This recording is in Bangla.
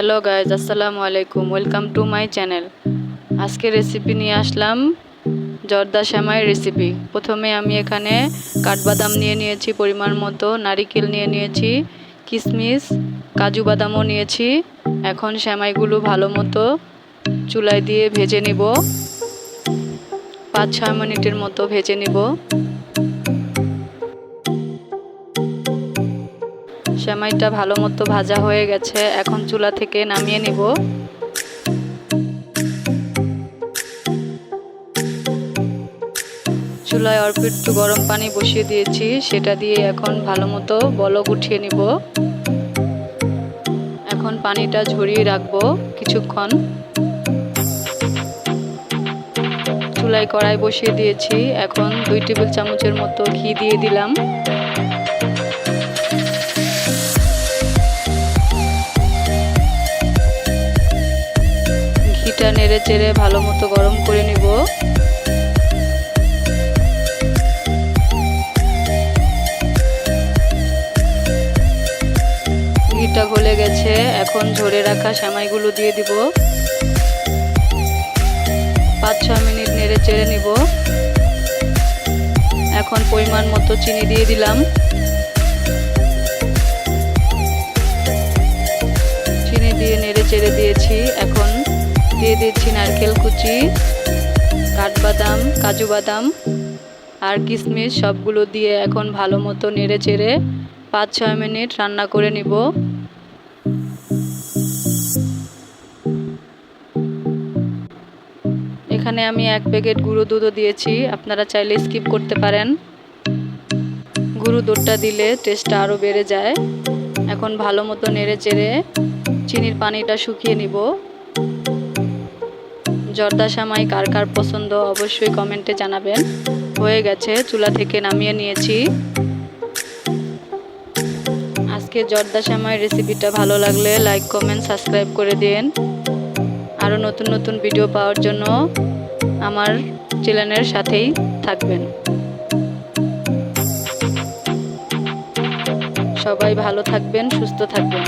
হ্যালো গাইজ, আসসালামু আলাইকুম। Welcome to my channel. আজকে রেসিপি নিয়ে আসলাম জর্দা সেমাই রেসিপি। প্রথমে আমি এখানে কাঠবাদাম নিয়ে নিয়েছি পরিমাণ মতো, নারিকেল নিয়ে নিয়েছি, কিশমিশ, কাজু বাদামও নিয়েছি। এখন সেমাইগুলো ভালো মতো চুলায় দিয়ে ভেজে নিব। 5-6 মিনিটের মতো ভেজে নিব। সেমাইটা ভালো মতো ভাজা হয়ে গেছে, এখন চুলা থেকে নামিয়ে নিব। চুলায় অল্প একটু গরম পানি বসিয়ে দিয়েছি, সেটা দিয়ে এখন ভালো মতো বলক উঠিয়ে নিব। এখন পানিটা ঝরিয়ে রাখবো কিছুক্ষণ। চুলায় কড়াই বসিয়ে দিয়েছি, এখন 2 টেবিল চামচের মতো ঘি দিয়ে দিলাম। ঘিটা নেড়ে চেড়ে ভালো মতো গরম করে নিব। ঘিটা গলে গেছে, এখন ঝরে রাখা সেমাইগুলো দিয়ে দিব। 5-6 মিনিট নেড়ে চেড়ে নিব। এখন পরিমাণ মতো চিনি দিয়ে দিলাম। চিনি দিয়ে নেড়ে চেড়ে দিয়েছি, এখন দিয়ে দিচ্ছি নারকেল কুচি, কাঠবাদাম, কাজু বাদাম আর কিশমিশ, সবগুলো দিয়ে এখন ভালো মতো নেড়ে চেড়ে 5-6 মিনিট রান্না করে নিব। এখানে আমি 1 প্যাকেট গুঁড়ো দুধও দিয়েছি, আপনারা চাইলে স্কিপ করতে পারেন। গুঁড়ো দুধটা দিলে টেস্টটা আরও বেড়ে যায়। এখন ভালো মতো নেড়ে চেড়ে চিনির পানিটা শুকিয়ে নিব। জর্দা সেমাই কার কার পছন্দ অবশ্যই কমেন্টে জানাবেন। হয়ে গেছে, চুলা থেকে নামিয়ে নিয়েছি। আজকে জর্দা সেমাই রেসিপিটা ভালো লাগলে লাইক, কমেন্ট, সাবস্ক্রাইব করে দিন। আরও নতুন নতুন ভিডিও পাওয়ার জন্য আমার চ্যানেলের সাথেই থাকবেন। সবাই ভালো থাকবেন, সুস্থ থাকবেন।